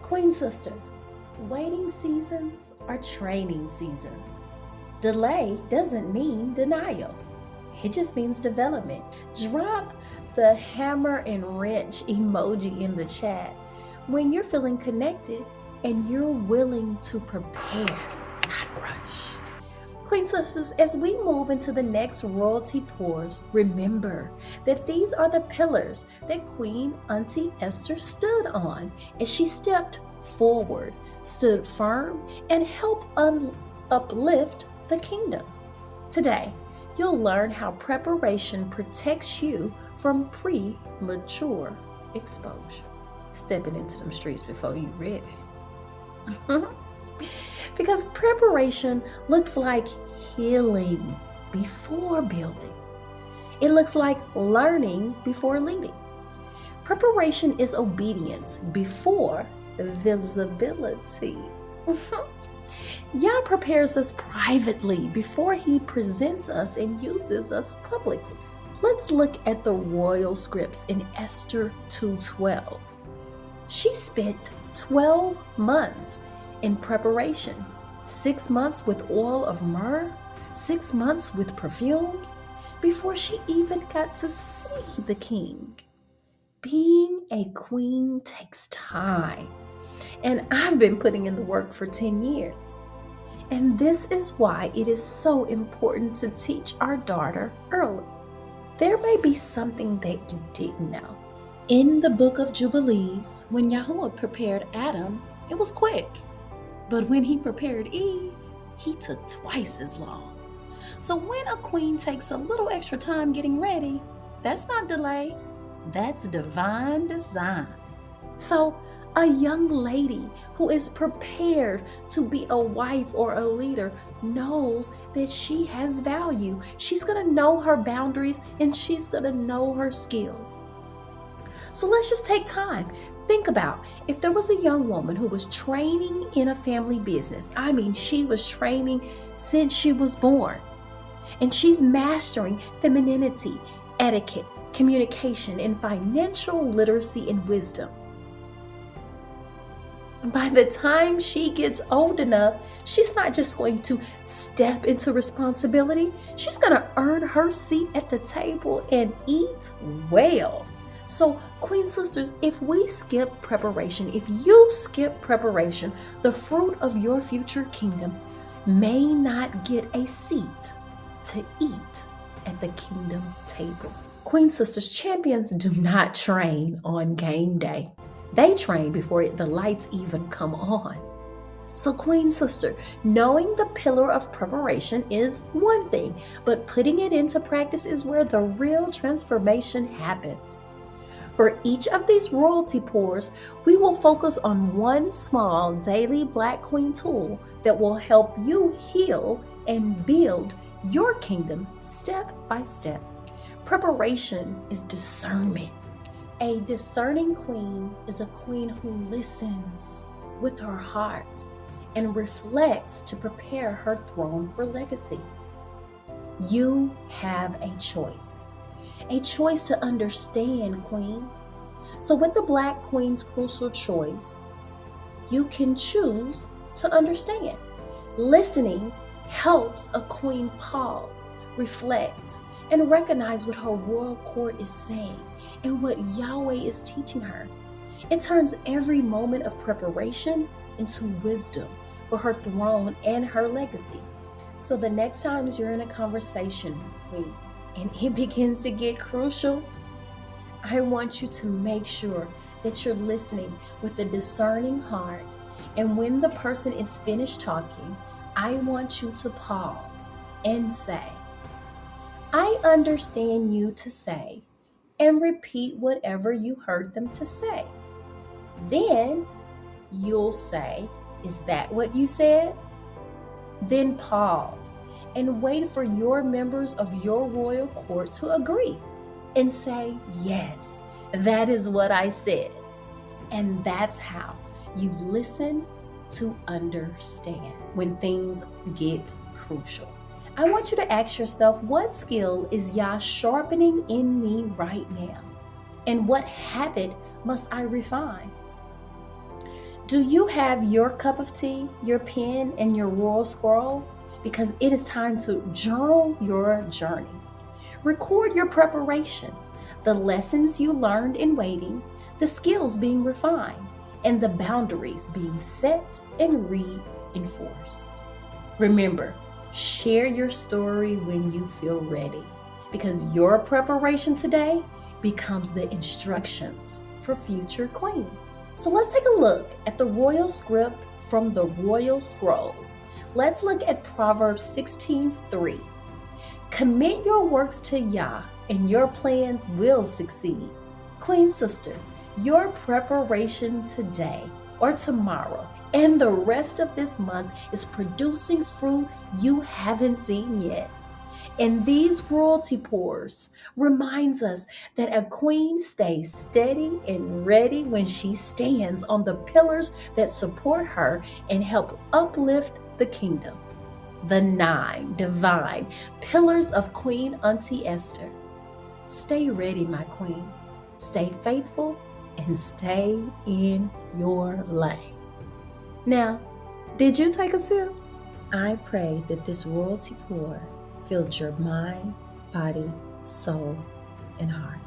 Queen sister, waiting seasons are training season. Delay doesn't mean denial. It just means development. Drop the hammer and wrench emoji in the chat when you're feeling connected and you're willing to prepare, not rush. Queen sisters, as we move into the next royalty pours, remember that these are the pillars that Queen Auntie Esther stood on as she stepped forward, stood firm, and helped uplift the kingdom. Today, you'll learn how preparation protects you from premature exposure. Stepping into them streets before you're ready. Because preparation looks like healing before building. It looks like learning before leading. Preparation is obedience before visibility. Yah prepares us privately before he presents us and uses us publicly. Let's look at the royal scripts in Esther 2:12. She spent 12 months in preparation, 6 months with oil of myrrh, 6 months with perfumes, before she even got to see the king. Being a queen takes time, and I've been putting in the work for 10 years. And this is why it is so important to teach our daughter early. There may be something that you didn't know. In the book of Jubilees, when Yahweh prepared Adam, it was quick. But when he prepared Eve, he took twice as long. So when a queen takes a little extra time getting ready, that's not delay, that's divine design. So a young lady who is prepared to be a wife or a leader knows that she has value. She's going to know her boundaries and she's going to know her skills. So let's just take time. Think about if there was a young woman who was training in a family business. I mean, she was training since she was born. And she's mastering femininity, etiquette, communication, and financial literacy and wisdom. By the time she gets old enough, she's not just going to step into responsibility. She's going to earn her seat at the table and eat well. So, Queen sisters, if we skip preparation, if you skip preparation, the fruit of your future kingdom may not get a seat to eat at the kingdom table. Queen sisters, champions do not train on game day. They train before the lights even come on. So, Queen sister, knowing the pillar of preparation is one thing, but putting it into practice is where the real transformation happens. For each of these royalty pours, we will focus on one small daily Black Queen tool that will help you heal and build your kingdom step by step. Preparation is discernment. A discerning queen is a queen who listens with her heart and reflects to prepare her throne for legacy. You have a choice to understand, Queen. So with the Black Queen's crucial choice, you can choose to understand. Listening helps a queen pause, reflect, and recognize what her royal court is saying and what Yahweh is teaching her. It turns every moment of preparation into wisdom for her throne and her legacy. So the next time you're in a conversation, Queen, and it begins to get crucial, I want you to make sure that you're listening with a discerning heart. And when the person is finished talking, I want you to pause and say, I understand you to say, and repeat whatever you heard them to say. Then you'll say, is that what you said? Then pause and wait for your members of your royal court to agree and say, yes, that is what I said. And that's how you listen to understand when things get crucial. I want you to ask yourself, what skill is Yah sharpening in me right now? And what habit must I refine? Do you have your cup of tea, your pen, and your royal scroll? Because it is time to journal your journey. Record your preparation, the lessons you learned in waiting, the skills being refined, and the boundaries being set and reinforced. Remember, share your story when you feel ready, because your preparation today becomes the instructions for future queens. So let's take a look at the royal script from the royal scrolls. Let's look at Proverbs 16:3. Commit your works to Yah, and your plans will succeed. Queen sister, your preparation today or tomorrow and the rest of this month is producing fruit you haven't seen yet. And these royalty pours reminds us that a queen stays steady and ready when she stands on the pillars that support her and help uplift the kingdom. The 9 divine pillars of Queen Auntie Esther. Stay ready, my queen. Stay faithful and stay in your lane. Now, did you take a sip? I pray that this royalty pour filled your mind, body, soul, and heart.